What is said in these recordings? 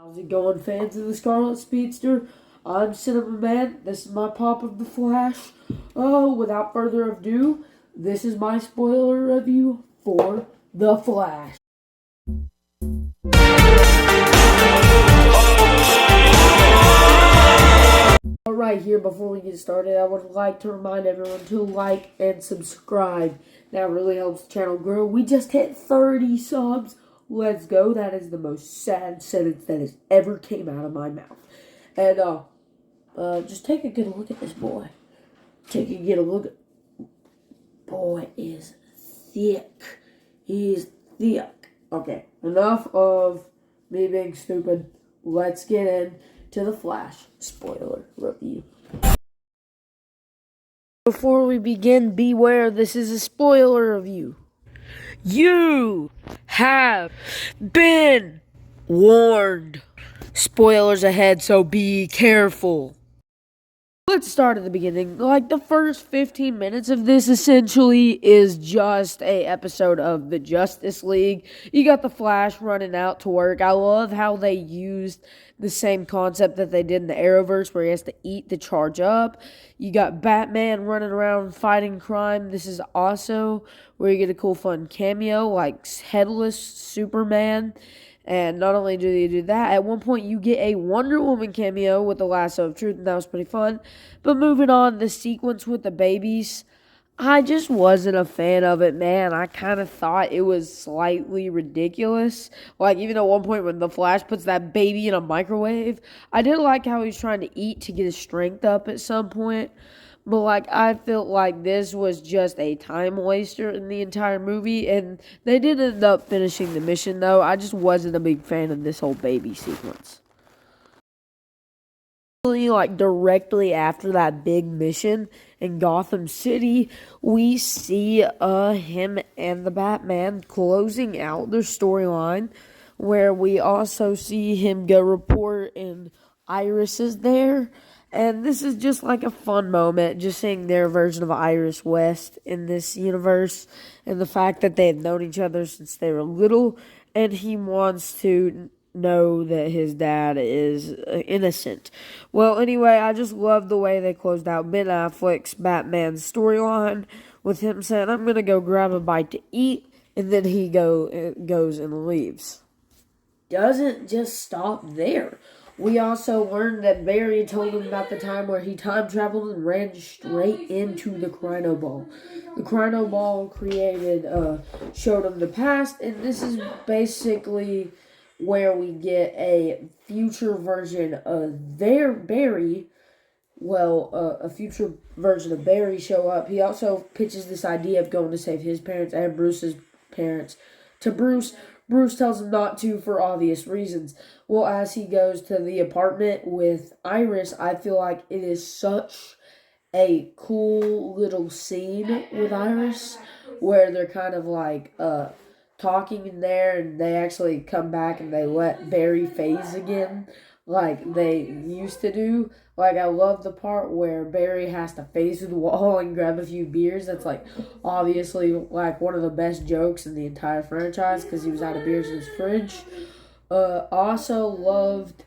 How's it going, fans of the Scarlet Speedster? I'm Cinema Man. This is my pop of the Flash. Oh, without further ado, this is my spoiler review for The Flash. Alright, here before we get started, I would like to remind everyone to like and subscribe. That really helps the channel grow. We just hit 30 subs. Let's go. That is the most sad sentence that has ever came out of my mouth. And, just take a good look at this boy. Take a good look. Boy is thick. He's thick. Okay, enough of me being stupid. Let's get into the Flash spoiler review. Before we begin, beware, this is a spoiler review. You have been warned. Spoilers ahead, so be careful. Let's start at the beginning. Like, the first 15 minutes of this essentially is just a episode of the Justice League. You got the Flash running out to work. I love how they used the same concept that they did in the Arrowverse, where he has to eat to charge up. You got Batman running around fighting crime. This is also where you get a cool fun cameo, like Headless Superman. And not only do you do that, at one point you get a Wonder Woman cameo with the Lasso of Truth, and that was pretty fun. But moving on, the sequence with the babies, I just wasn't a fan of it, man. I kind of thought it was slightly ridiculous. Like, even at one point when the Flash puts that baby in a microwave, I did like how he was trying to eat to get his strength up at some point. But, like, I felt like this was just a time waster in the entire movie, and they did end up finishing the mission, though. I just wasn't a big fan of this whole baby sequence. Like, directly after that big mission in Gotham City, we see him and the Batman closing out their storyline, where we also see him go report and Iris is there. And this is just like a fun moment, just seeing their version of Iris West in this universe, and the fact that they have known each other since they were little, and he wants to know that his dad is innocent. Well, anyway, I just love the way they closed out Ben Affleck's Batman storyline with him saying, "I'm gonna go grab a bite to eat," and then he goes and leaves. Doesn't just stop there. We also learned that Barry told him about the time where he time traveled and ran straight into the Chrono Ball. The Chrono Ball showed him the past, and this is basically where we get a future version of Barry. A future version of Barry show up. He also pitches this idea of going to save his parents and Bruce's parents to Bruce. Bruce tells him not to for obvious reasons. Well, as he goes to the apartment with Iris, I feel like it is such a cool little scene with Iris where they're kind of like talking in there, and they actually come back and they let Barry phase again like they used to do. Like, I love the part where Barry has to face the wall and grab a few beers. That's, like, obviously, like, one of the best jokes in the entire franchise because he was out of beers in his fridge. Also loved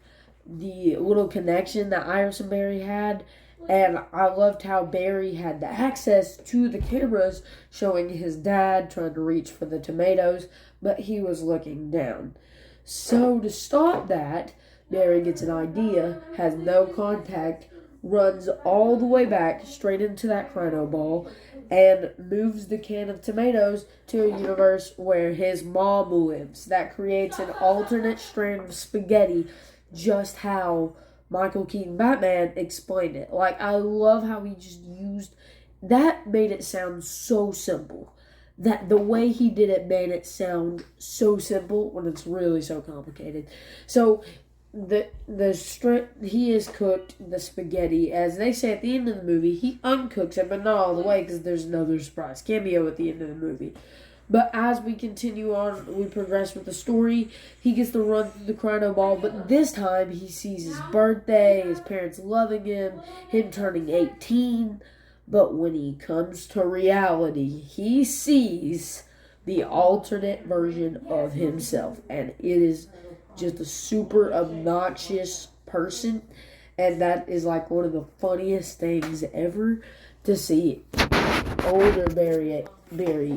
the little connection that Iris and Barry had. And I loved how Barry had the access to the cameras showing his dad trying to reach for the tomatoes, but he was looking down. So to stop that, Barry gets an idea, has no contact, runs all the way back straight into that Chrono Ball, and moves the can of tomatoes to a universe where his mom lives. That creates an alternate strand of spaghetti, just how Michael Keaton Batman explained it. Like, I love how he just used that, made it sound so simple. That the way he did it made it sound so simple when it's really so complicated. So he has cooked the spaghetti, as they say at the end of the movie. He uncooks it, but not all the way, because there's another surprise cameo at the end of the movie. But as we continue on, we progress with the story. He gets to run through the Chrono Ball, but this time he sees his birthday, his parents loving him turning 18. But when he comes to reality, he sees the alternate version of himself, and it is just a super obnoxious person, and that is like one of the funniest things ever to see older Barry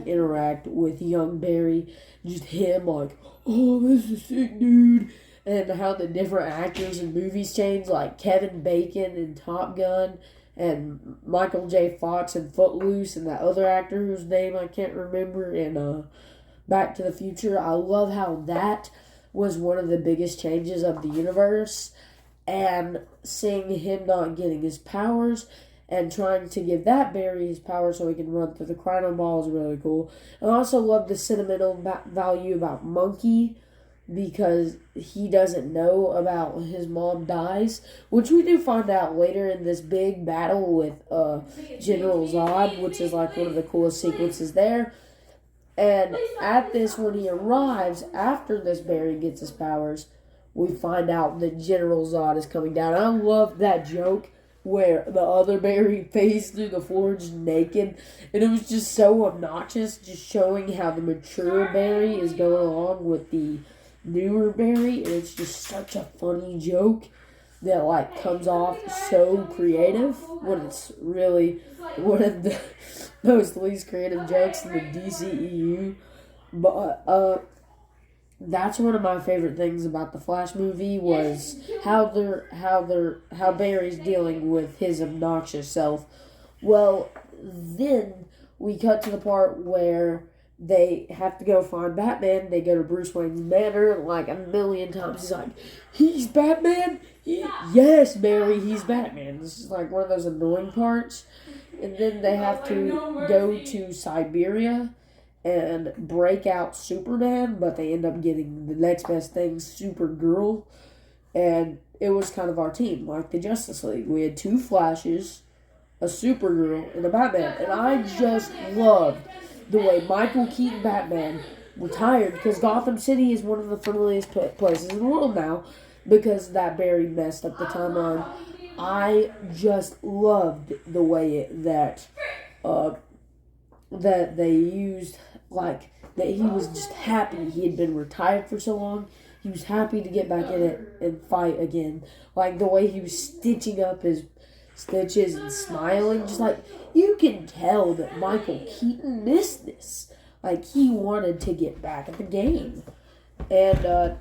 interact with young Barry. Just him like, oh, this is sick, dude. And how the different actors in movies change, like Kevin Bacon in Top Gun, and Michael J. Fox in Footloose, and that other actor whose name I can't remember in Back to the Future. I love how that was one of the biggest changes of the universe, and seeing him not getting his powers and trying to give that Barry his power so he can run through the Chrono Ball is really cool. And I also love the sentimental value about Monkey, because he doesn't know about his mom dies, which we do find out later in this big battle with General Zod, which is like one of the coolest sequences there. And at this, when he arrives, after this Barry gets his powers, we find out that General Zod is coming down. I love that joke where the other Barry phased through the floor just naked. And it was just so obnoxious, just showing how the mature Barry is going along with the newer Barry. And it's just such a funny joke that like comes off so creative when it's really one of the most least creative jokes in the DCEU. But that's one of my favorite things about the Flash movie was how Barry's dealing with his obnoxious self. Well, then we cut to the part where they have to go find Batman. They go to Bruce Wayne's manor like a million times. He's like, he's Batman? Yes, Barry, he's Batman. This is like one of those annoying parts. And then they have to go to Siberia and break out Superman, but they end up getting the next best thing, Supergirl. And it was kind of our team, like the Justice League. We had two Flashes, a Supergirl, and a Batman. And I just loved the way Michael Keaton Batman retired, because Gotham City is one of the friendliest places in the world now, because that Barry messed up the timeline. I just loved the way that they used, like, that he was just happy he had been retired for so long. He was happy to get back in it and fight again. Like, the way he was stitching up his stitches and smiling, just like, you can tell that Michael Keaton missed this. Like, he wanted to get back at the game. And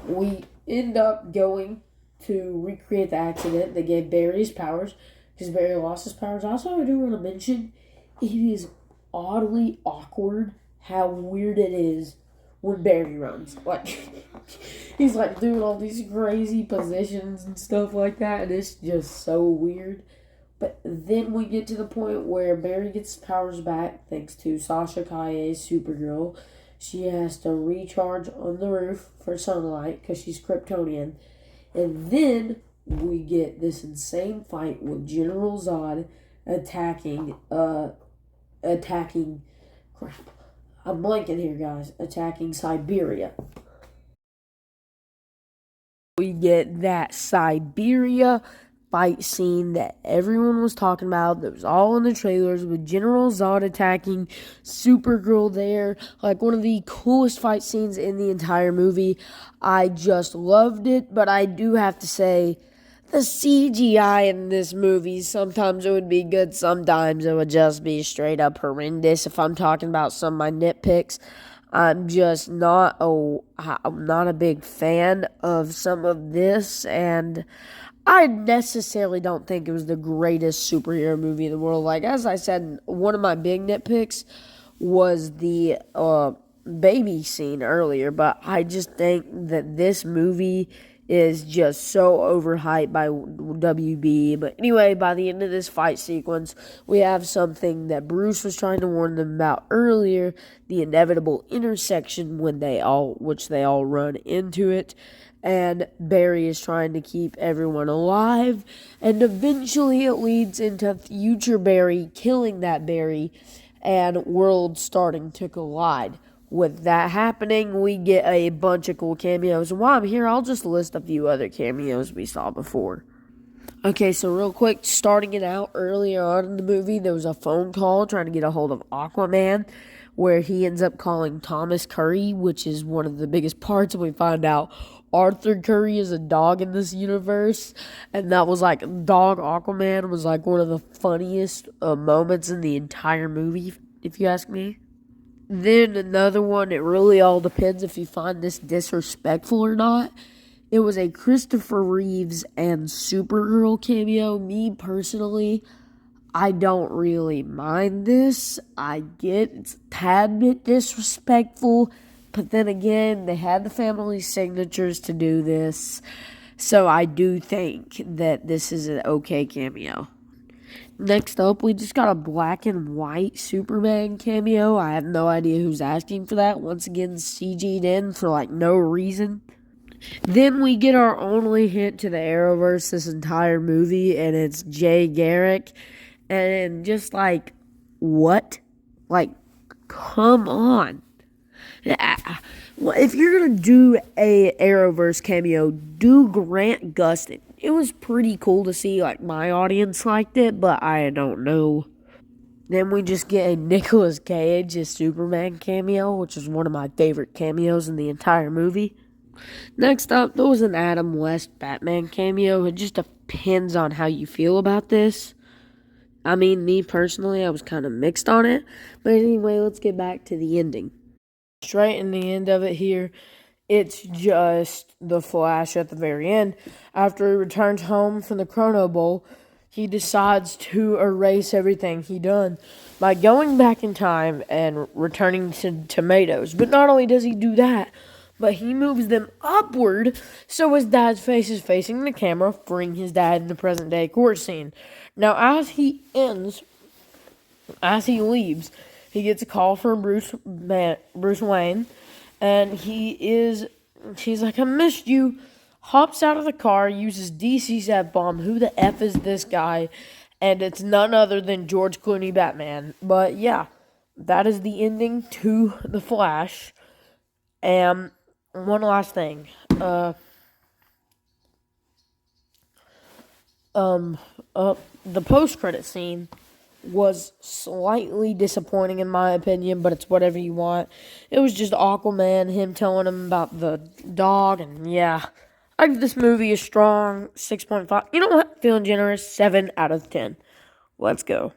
we end up going to recreate the accident that gave Barry his powers, because Barry lost his powers. Also, I do want to mention, it is oddly awkward how weird it is when Barry runs. Like, he's like doing all these crazy positions and stuff like that, and it's just so weird. But then we get to the point where Barry gets his powers back thanks to Sasha Calle's Supergirl. She has to recharge on the roof for sunlight because she's Kryptonian. And then we get this insane fight with General Zod attacking, crap, I'm blanking here, guys, attacking Siberia. We get that Siberia fight scene that everyone was talking about, that was all in the trailers, with General Zod attacking Supergirl there, like one of the coolest fight scenes in the entire movie. I just loved it, but I do have to say, the CGI in this movie, sometimes it would be good, sometimes it would just be straight up horrendous. If I'm talking about some of my nitpicks, I'm just not a big fan of some of this, and I necessarily don't think it was the greatest superhero movie in the world. Like, as I said, one of my big nitpicks was the baby scene earlier, but I just think that this movie is just so overhyped by WB. But anyway, by the end of this fight sequence, we have something that Bruce was trying to warn them about earlier, the inevitable intersection which they all run into it. And Barry is trying to keep everyone alive, and eventually it leads into future Barry killing that Barry, and worlds starting to collide. With that happening, we get a bunch of cool cameos, and while I'm here, I'll just list a few other cameos we saw before. Okay, so real quick, starting it out earlier on in the movie, there was a phone call trying to get a hold of Aquaman, where he ends up calling Thomas Curry, which is one of the biggest parts. We find out Arthur Curry is a dog in this universe, and that was like Dog Aquaman was like one of the funniest moments in the entire movie, if you ask me. Then another one, it really all depends if you find this disrespectful or not. It was a Christopher Reeves and Supergirl cameo. Me personally, I don't really mind this. I get it's a tad bit disrespectful, but then again, they had the family signatures to do this. So I do think that this is an okay cameo. Next up, we just got a black and white Superman cameo. I have no idea who's asking for that. Once again, CG'd in for like no reason. Then we get our only hint to the Arrowverse this entire movie, and it's Jay Garrick. And just like, what? Like, come on. If you're going to do a Arrowverse cameo, do Grant Gustin. It was pretty cool to see, like, my audience liked it, but I don't know. Then we just get a Nicolas Cage as Superman cameo, which is one of my favorite cameos in the entire movie. Next up, there was an Adam West Batman cameo. It just depends on how you feel about this. I mean, me personally, I was kind of mixed on it. But anyway, let's get back to the ending. Straight in the end of it here, it's just the Flash at the very end. After he returns home from the Chrono Bowl, he decides to erase everything he done by going back in time and returning to tomatoes. But not only does he do that, but he moves them upward so his dad's face is facing the camera, freeing his dad in the present day court scene. Now, as he leaves, he gets a call from Bruce Wayne, and he's like, I missed you. Hops out of the car, uses DC's F-bomb. Who the F is this guy? And it's none other than George Clooney Batman. But yeah, that is the ending to The Flash. And one last thing. The post-credit scene was slightly disappointing in my opinion, but it's whatever you want. It was just Aquaman, him telling him about the dog, and yeah. I give this movie a strong 6.5. You know what? Feeling generous, 7 out of 10. Let's go.